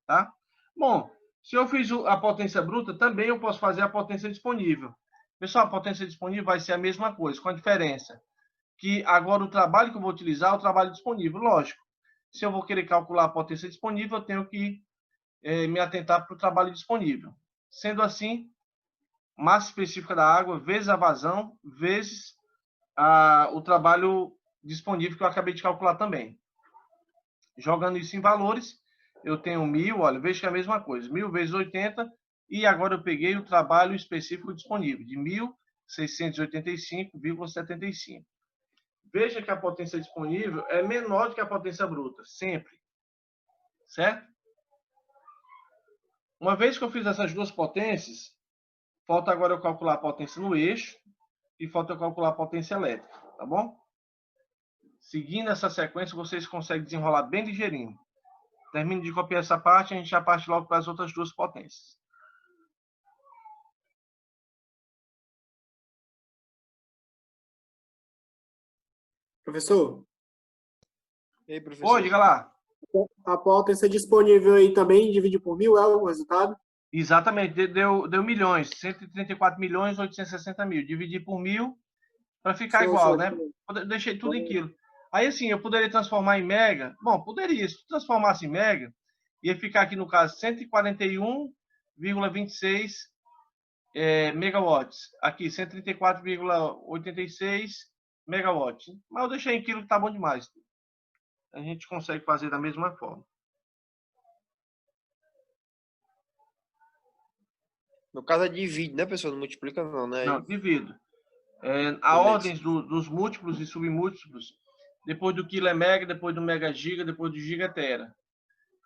tá? Bom, se eu fiz a potência bruta, também eu posso fazer a potência disponível. Pessoal, a potência disponível vai ser a mesma coisa, com a diferença que agora o trabalho que eu vou utilizar é o trabalho disponível, lógico. Se eu vou querer calcular a potência disponível, eu tenho que me atentar para o trabalho disponível. Sendo assim, massa específica da água vezes a vazão, vezes o trabalho disponível que eu acabei de calcular também. Jogando isso em valores, eu tenho 1.000, olha, veja que é a mesma coisa, 1.000 vezes 80, e agora eu peguei o trabalho específico disponível, de 1.685,75. Veja que a potência disponível é menor do que a potência bruta, sempre. Certo? Uma vez que eu fiz essas duas potências, falta agora eu calcular a potência no eixo e falta eu calcular a potência elétrica, tá bom? Seguindo essa sequência, vocês conseguem desenrolar bem ligeirinho. Termino de copiar essa parte, a gente já parte logo para as outras duas potências. Professor, E aí, Oi, professor? diga lá. a potência disponível aí também divide por 1.000 é o resultado? Exatamente, deu milhões, 134.860.000. Dividi por 1.000 para ficar igual, né? Eu deixei tudo em quilo. Aí, assim, eu poderia transformar em mega. Bom, poderia. Se transformasse em mega, ia ficar aqui, no caso, 141,26 megawatts. Aqui, 134,86 megawatts. Mas eu deixei em quilo que tá bom demais. A gente consegue fazer da mesma forma. No caso é divide, né, pessoal? Não multiplica não, né? Não, Aí, divido. A beleza. ordem dos múltiplos e submúltiplos, depois do quilo é mega, depois do mega giga, depois do giga é tera.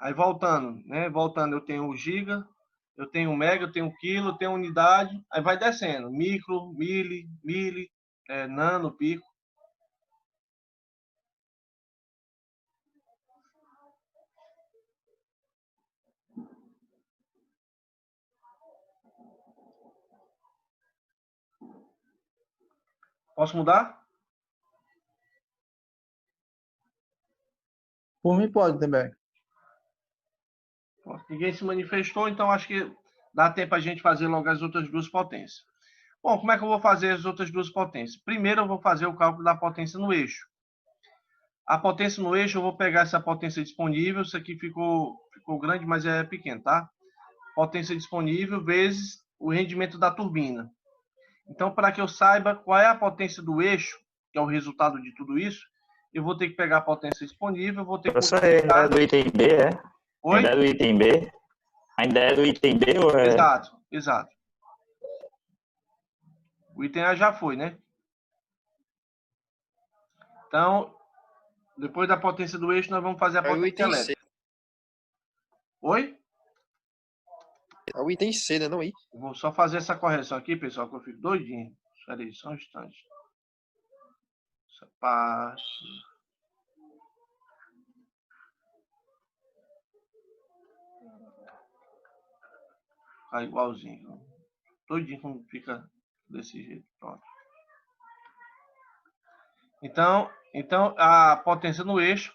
Aí voltando, né? Voltando, eu tenho o giga, eu tenho o mega, eu tenho o quilo, eu tenho a unidade, aí vai descendo. Micro, mili, nano, pico. Posso mudar? Por mim pode também. Ninguém se manifestou, então acho que dá tempo a gente fazer logo as outras duas potências. Bom, como é que eu vou fazer as outras duas potências? Primeiro eu vou fazer o cálculo da potência no eixo. A potência no eixo, eu vou pegar essa potência disponível, isso aqui ficou grande, mas é pequeno, tá? Potência disponível vezes o rendimento da turbina. Então, para que eu saiba qual é a potência do eixo, que é o resultado de tudo isso, eu vou ter que pegar a potência disponível, vou ter que Professor, ainda é do item B, é? Oi? Ainda é do item B? Ainda é do item B ou é? Exato. O item A já foi, né? Então, depois da potência do eixo, nós vamos fazer a Aí o potência item C. elétrica. Oi? É o item C, né? Não I. Vou só fazer essa correção aqui, pessoal, que eu fico doidinho. Espera aí, só um instante. Essa parte. Fica igualzinho. Doidinho como fica desse jeito. Pronto. Então, a potência no eixo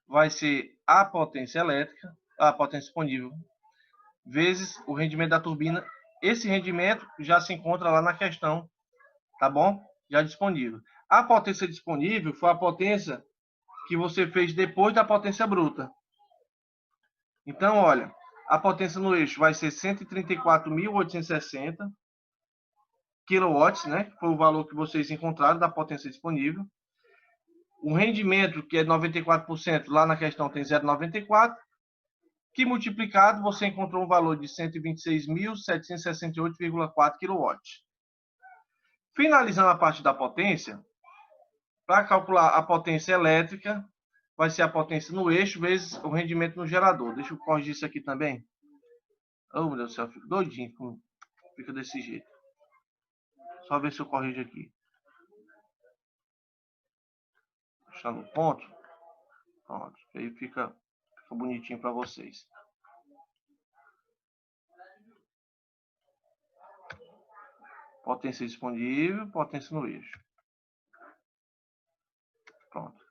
vai ser a potência elétrica, a potência disponível, vezes o rendimento da turbina. Esse rendimento já se encontra lá na questão, tá bom? Já disponível. A potência disponível foi a potência que você fez depois da potência bruta. Então, olha, a potência no eixo vai ser 134.860 kW, né? Foi o valor que vocês encontraram da potência disponível. O rendimento, que é 94%, lá na questão tem 0,94, que multiplicado você encontrou um valor de 126.768,4 kW. Finalizando a parte da potência, para calcular a potência elétrica, vai ser a potência no eixo vezes o rendimento no gerador. Deixa eu corrigir isso aqui também. Oh, meu Deus do céu, eu fico doidinho, fica desse jeito. Só ver se eu corrijo aqui. Deixar no ponto. Pronto, aí fica bonitinho para vocês. Potência disponível, potência no eixo. Pronto.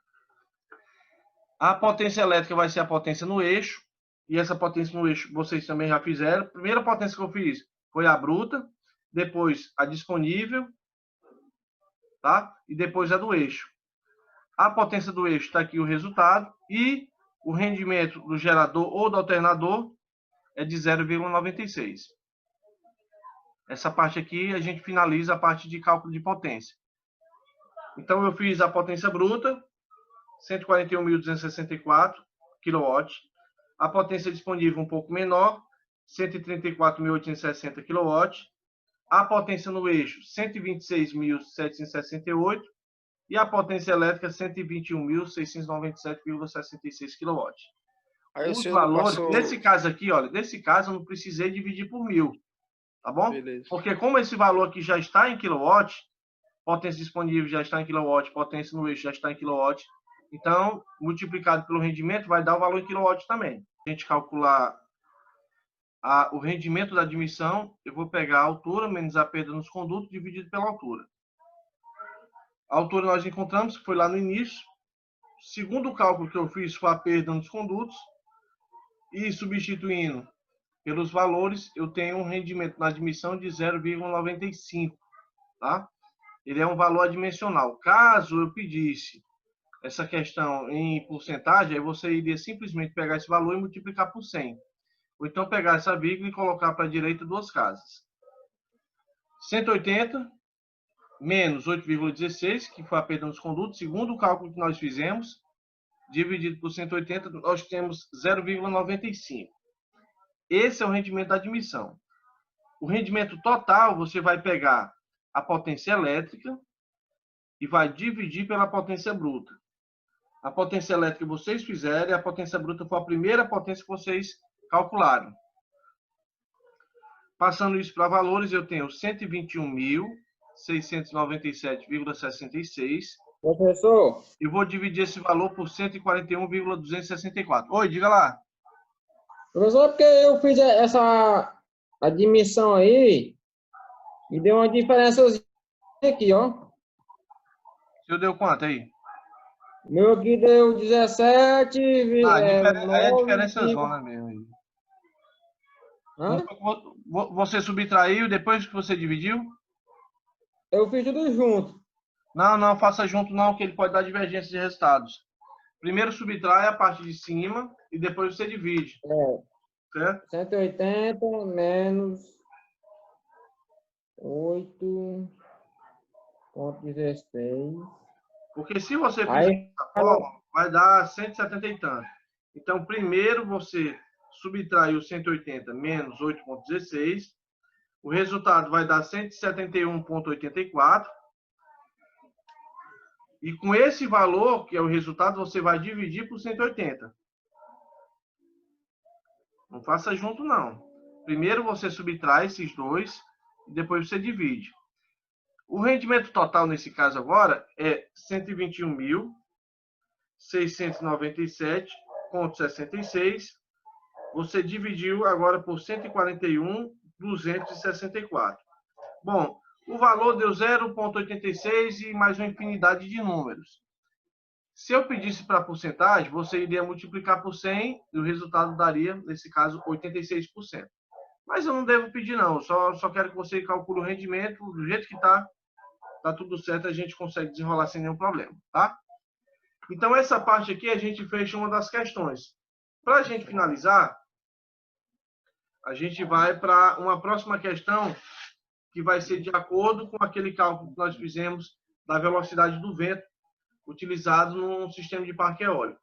A potência elétrica vai ser a potência no eixo. E essa potência no eixo vocês também já fizeram. A primeira potência que eu fiz foi a bruta. Depois a disponível. Tá? E depois a do eixo. A potência do eixo está aqui o resultado. E o rendimento do gerador ou do alternador é de 0,96. Essa parte aqui a gente finaliza a parte de cálculo de potência. Então eu fiz a potência bruta, 141.264 kW. A potência disponível um pouco menor, 134.860 kW. A potência no eixo, 126.768. E a potência elétrica, 121.697,66 kW. Aí o Os senhor não valores, passou... nesse caso aqui, olha, nesse caso eu não precisei dividir por 1000, tá bom? Beleza. Porque como esse valor aqui já está em quilowatt, potência disponível já está em quilowatt, potência no eixo já está em quilowatt, então, multiplicado pelo rendimento, vai dar o valor em quilowatt também. A gente calcular o rendimento da admissão, eu vou pegar a altura menos a perda nos condutos dividido pela altura. A altura nós encontramos, que foi lá no início. Segundo o cálculo que eu fiz, foi a perda nos condutos. E substituindo pelos valores, eu tenho um rendimento na admissão de 0,95, tá? Ele é um valor adimensional. Caso eu pedisse essa questão em porcentagem, aí você iria simplesmente pegar esse valor e multiplicar por 100. Ou então pegar essa vírgula e colocar para a direita duas casas. 180 menos 8,16, que foi a perda nos condutos, segundo o cálculo que nós fizemos, dividido por 180, nós temos 0,95. Esse é o rendimento da admissão. O rendimento total, você vai pegar a potência elétrica e vai dividir pela potência bruta. A potência elétrica que vocês fizeram e a potência bruta foi a primeira potência que vocês calcularam. Passando isso para valores, eu tenho 121.697,66. Professor, E vou dividir esse valor por 141,264. Oi, diga lá. professor, porque eu fiz essa admissão aí e deu uma diferença aqui, ó. O senhor deu quanto aí? Meu aqui deu 17, Aí é a diferença 5. zona mesmo. Hã? Você subtraiu depois que você dividiu? Eu fiz tudo junto. Não faça junto não, que ele pode dar divergência de resultados. Primeiro subtrai a parte de cima e depois você divide. Certo? 180 menos 8,16. Porque se você fizer Aí, dessa forma, vai dar 170 e tanto. Então, primeiro você subtrai o 180 menos 8,16. O resultado vai dar 171,84. E com esse valor, que é o resultado, você vai dividir por 180. Não faça junto, não. Primeiro você subtrai esses dois, e depois você divide. O rendimento total nesse caso agora é 121.697,66. Você dividiu agora por 141.264. Bom, o valor deu 0,86 e mais uma infinidade de números. Se eu pedisse para porcentagem, você iria multiplicar por 100 e o resultado daria, nesse caso, 86%. Mas eu não devo pedir, não. Só quero que você calcule o rendimento do jeito que está. Está tudo certo, a gente consegue desenrolar sem nenhum problema, tá? Então, essa parte aqui, a gente fecha uma das questões. Para a gente finalizar, a gente vai para uma próxima questão que vai ser de acordo com aquele cálculo que nós fizemos da velocidade do vento utilizado no sistema de parque eólico.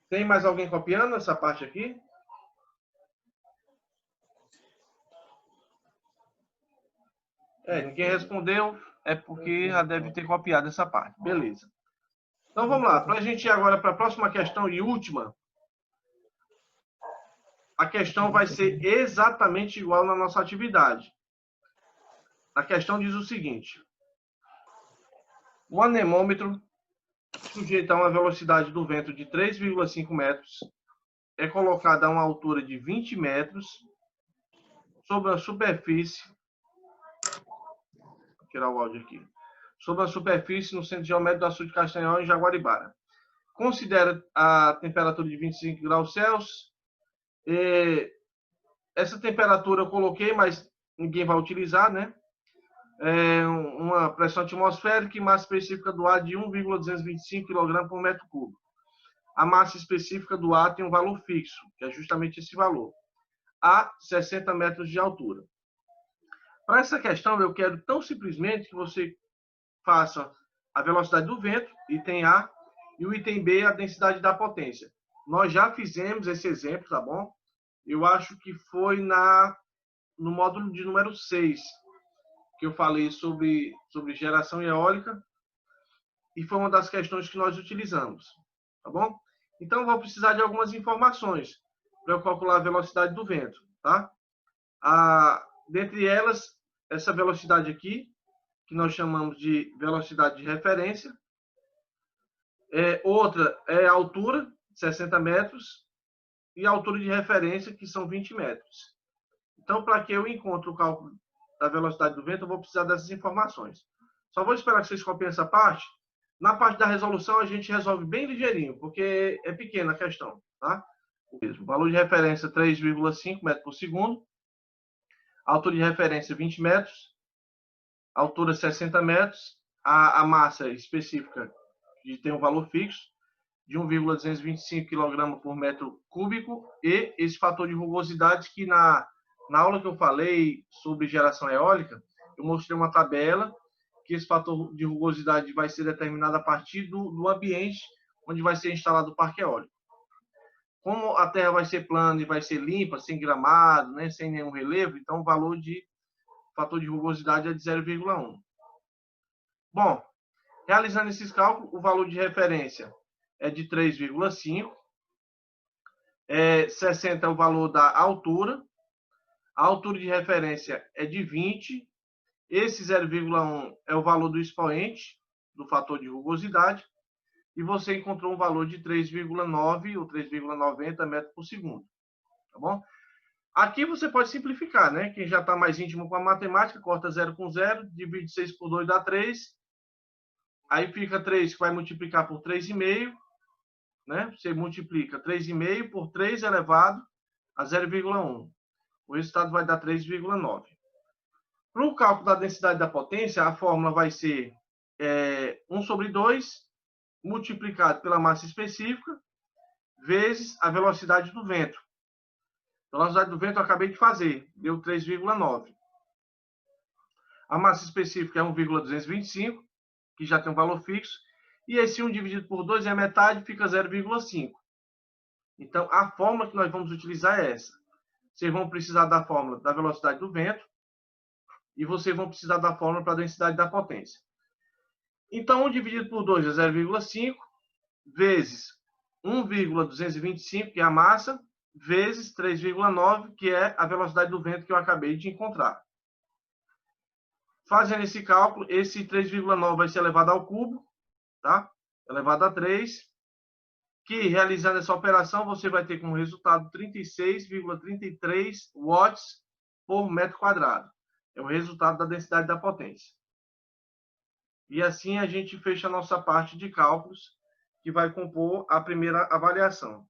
Tem mais alguém copiando essa parte aqui? Ninguém respondeu, é porque já deve ter copiado essa parte. Beleza. Então, vamos lá. Para a gente ir agora para a próxima questão e última, a questão vai ser exatamente igual na nossa atividade. A questão diz o seguinte. O anemômetro, sujeito a uma velocidade do vento de 3,5 metros, é colocado a uma altura de 20 metros sobre a superfície. Vou tirar o áudio aqui. Sobre a superfície no centro geométrico do açude de Castanhal, em Jaguaribara. Considera a temperatura de 25 graus Celsius. Essa temperatura eu coloquei, mas ninguém vai utilizar, né? Uma pressão atmosférica e massa específica do ar de 1,225 kg por metro cúbico. A massa específica do ar tem um valor fixo, que é justamente esse valor, a 60 metros de altura. Para essa questão, eu quero tão simplesmente que você faça a velocidade do vento, item A, e o item B, a densidade da potência. Nós já fizemos esse exemplo, tá bom? Eu acho que foi no módulo de número 6, que eu falei sobre geração eólica, e foi uma das questões que nós utilizamos, tá bom? Então, eu vou precisar de algumas informações para eu calcular a velocidade do vento, tá? Dentre elas, essa velocidade aqui, que nós chamamos de velocidade de referência. Outra é a altura, 60 metros, e a altura de referência, que são 20 metros. Então, para que eu encontre o cálculo da velocidade do vento, eu vou precisar dessas informações. Só vou esperar que vocês copiem essa parte. Na parte da resolução, a gente resolve bem ligeirinho, porque é pequena a questão, tá? O valor de referência, 3,5 metros por segundo. Altura de referência, 20 metros. Altura, 60 metros. A massa específica tem um valor fixo de 1,225 kg por metro cúbico. E esse fator de rugosidade que na aula que eu falei sobre geração eólica, eu mostrei uma tabela que esse fator de rugosidade vai ser determinado a partir do ambiente onde vai ser instalado o parque eólico. Como a terra vai ser plana e vai ser limpa, sem gramado, né, sem nenhum relevo, então o valor de fator de rugosidade é de 0,1. Bom, realizando esses cálculos, o valor de referência é de 3,5. 60 é o valor da altura. A altura de referência é de 20. Esse 0,1 é o valor do expoente, do fator de rugosidade. E você encontrou um valor de 3,9 ou 3,90 metros por segundo. Tá bom? Aqui você pode simplificar, né? Quem já está mais íntimo com a matemática, corta 0 com 0, divide 6 por 2 dá 3. Aí fica 3 que vai multiplicar por 3,5. Né? Você multiplica 3,5 por 3 elevado a 0,1. O resultado vai dar 3,9. Para o cálculo da densidade da potência, a fórmula vai ser 1 sobre 2 multiplicado pela massa específica vezes a velocidade do vento. A velocidade do vento eu acabei de fazer, deu 3,9. A massa específica é 1,225, que já tem um valor fixo, e esse 1 dividido por 2 é metade, fica 0,5. Então, a fórmula que nós vamos utilizar é essa. Vocês vão precisar da fórmula da velocidade do vento e vocês vão precisar da fórmula para a densidade da potência. Então, 1 dividido por 2 é 0,5, vezes 1,225, que é a massa, vezes 3,9, que é a velocidade do vento que eu acabei de encontrar. Fazendo esse cálculo, esse 3,9 vai ser elevado ao cubo, tá? Elevado a 3, que realizando essa operação, você vai ter como resultado 36,33 watts por metro quadrado. É o resultado da densidade da potência. E assim a gente fecha a nossa parte de cálculos, que vai compor a primeira avaliação.